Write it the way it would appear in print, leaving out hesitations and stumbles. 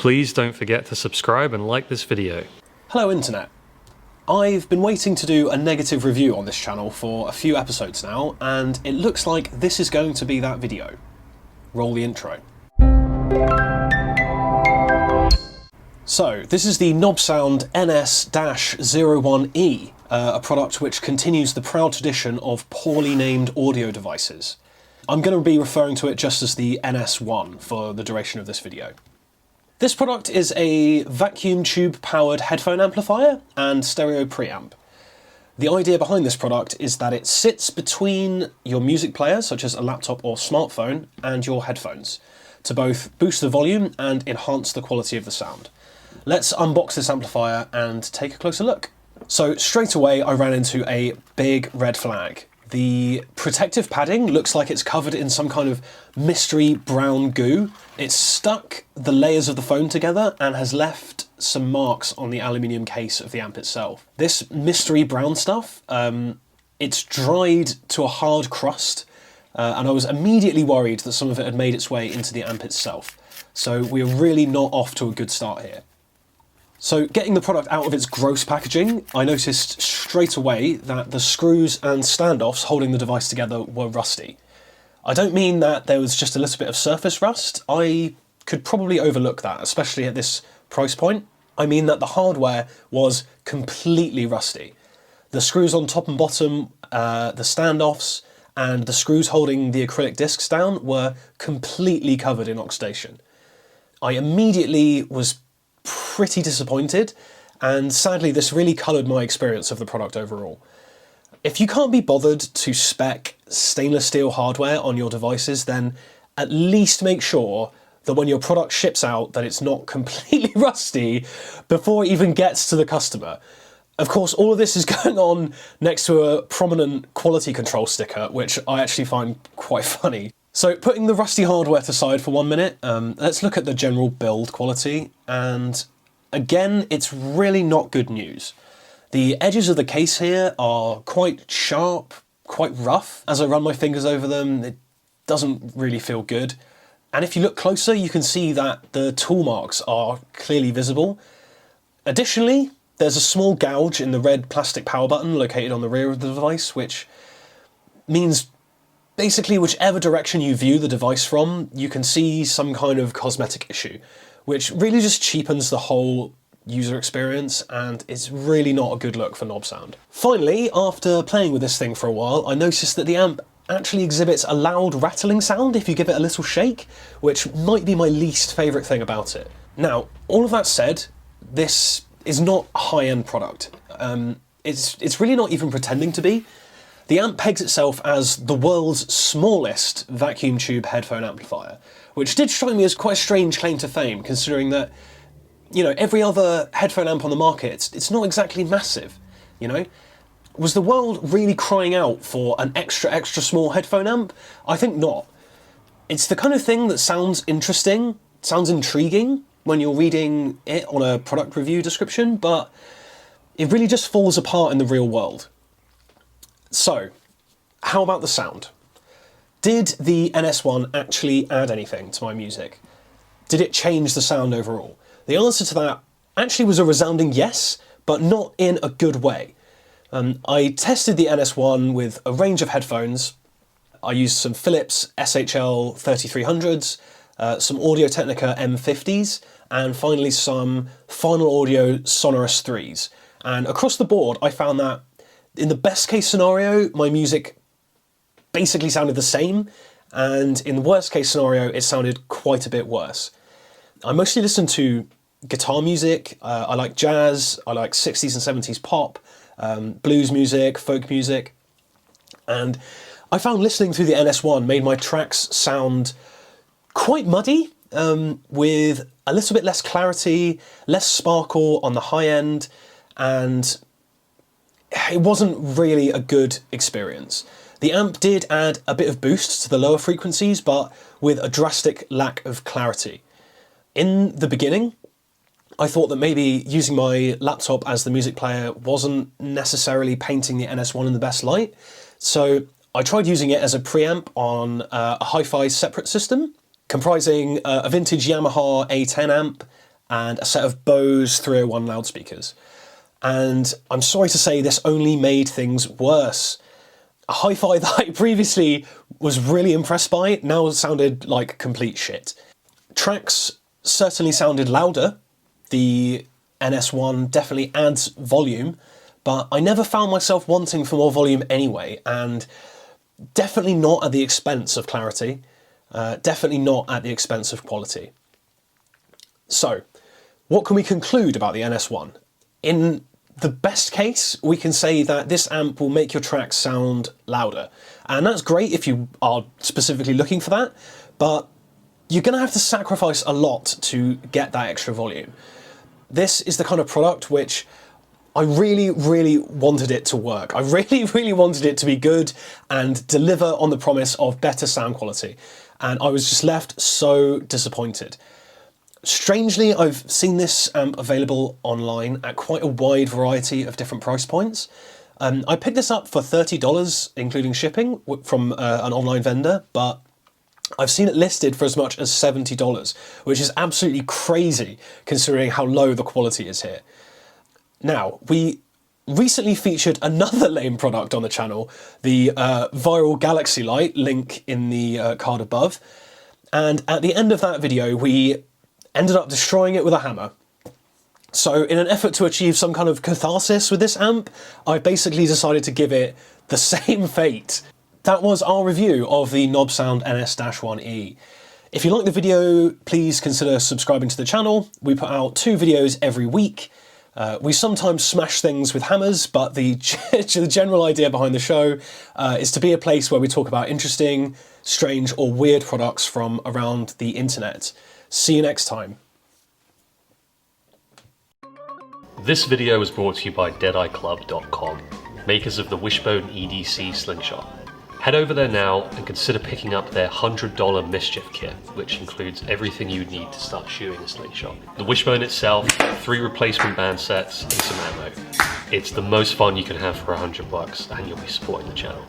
Please don't forget to subscribe and like this video. Hello Internet. I've been waiting to do a negative review on this channel for a few episodes now, and it looks like this is going to be that video. Roll the intro. So, this is the Nobsound NS-01E, a product which continues the proud tradition of poorly named audio devices. I'm going to be referring to it just as the NS1 for the duration of this video. This product is a vacuum tube powered headphone amplifier and stereo preamp. The idea behind this product is that it sits between your music player, such as a laptop or smartphone, and your headphones, to both boost the volume and enhance the quality of the sound. Let's unbox this amplifier and take a closer look. So straight away I ran into a big red flag. The protective padding looks like it's covered in some kind of mystery brown goo. It's stuck the layers of the phone together and has left some marks on the aluminium case of the amp itself. This mystery brown stuff, it's dried to a hard crust, and I was immediately worried that some of it had made its way into the amp itself. So we're really not off to a good start here. So getting the product out of its gross packaging, I noticed straight away that the screws and standoffs holding the device together were rusty. I don't mean that there was just a little bit of surface rust. I could probably overlook that, especially at this price point. I mean that the hardware was completely rusty. The screws on top and bottom, the standoffs, and the screws holding the acrylic discs down were completely covered in oxidation. I immediately was pretty disappointed, and sadly this really coloured my experience of the product overall. If you can't be bothered to spec stainless steel hardware on your devices, then at least make sure that when your product ships out that it's not completely rusty before it even gets to the customer. Of course, all of this is going on next to a prominent quality control sticker, which I actually find quite funny. So putting the rusty hardware aside for 1 minute, let's look at the general build quality, and again, it's really not good news. The edges of the case here are quite sharp, quite rough. As I run my fingers over them, it doesn't really feel good. And if you look closer, you can see that the tool marks are clearly visible. Additionally, there's a small gouge in the red plastic power button located on the rear of the device, which means basically whichever direction you view the device from, you can see some kind of cosmetic issue, which really just cheapens the whole user experience and is really not a good look for Nobsound. Finally, after playing with this thing for a while, I noticed that the amp actually exhibits a loud rattling sound if you give it a little shake, which might be my least favourite thing about it. Now, all of that said, this is not a high-end product. It's really not even pretending to be. The amp pegs itself as the world's smallest vacuum tube headphone amplifier, which did strike me as quite a strange claim to fame, considering that, you know, every other headphone amp on the market, it's not exactly massive, you know? Was the world really crying out for an extra small headphone amp? I think not. It's the kind of thing that sounds interesting, sounds intriguing when you're reading it on a product review description, but it really just falls apart in the real world. So, how about the sound? Did the NS1 actually add anything to my music? Did it change the sound overall? The answer to that actually was a resounding yes, but not in a good way. I tested the NS1 with a range of headphones. I used some Philips SHL 3300s, some Audio-Technica M50s, and finally some Final Audio Sonorous 3s. And across the board, I found that in the best case scenario, my music basically sounded the same, and in the worst case scenario, it sounded quite a bit worse. I mostly listen to guitar music, I like jazz, I like 60s and 70s pop, blues music, folk music, and I found listening through the NS1 made my tracks sound quite muddy, with a little bit less clarity, less sparkle on the high end, and it wasn't really a good experience. The amp did add a bit of boost to the lower frequencies, but with a drastic lack of clarity. In the beginning, I thought that maybe using my laptop as the music player wasn't necessarily painting the NS1 in the best light, so I tried using it as a preamp on a hi-fi separate system, comprising a vintage Yamaha A10 amp, and a set of Bose 301 loudspeakers. And I'm sorry to say this only made things worse. A hi-fi that I previously was really impressed by now sounded like complete shit. Tracks certainly sounded louder. The NS-01 definitely adds volume, but I never found myself wanting for more volume anyway, and definitely not at the expense of clarity, definitely not at the expense of quality. So, what can we conclude about the NS-01? In the best case, we can say that this amp will make your tracks sound louder. And that's great if you are specifically looking for that, but you're going to have to sacrifice a lot to get that extra volume. This is the kind of product which I really, really wanted it to work. I really, really wanted it to be good and deliver on the promise of better sound quality. And I was just left so disappointed. Strangely, I've seen this amp available online at quite a wide variety of different price points. I picked this up for $30, including shipping, from an online vendor, but I've seen it listed for as much as $70, which is absolutely crazy considering how low the quality is here. Now, we recently featured another lame product on the channel, the viral Galaxy light, link in the card above, and at the end of that video we ended up destroying it with a hammer. So in an effort to achieve some kind of catharsis with this amp, I basically decided to give it the same fate. That was our review of the Nobsound NS-01E. If you like the video, please consider subscribing to the channel. We put out 2 videos every week. We sometimes smash things with hammers, but the general idea behind the show is to be a place where we talk about interesting, strange, or weird products from around the internet. See you next time. This video was brought to you by DeadeyeClub.com, makers of the Wishbone EDC slingshot. Head over there now and consider picking up their $100 Mischief kit, which includes everything you need to start shooting a slingshot. The Wishbone itself, 3 replacement band sets, and some ammo. It's the most fun you can have for $100 and you'll be supporting the channel.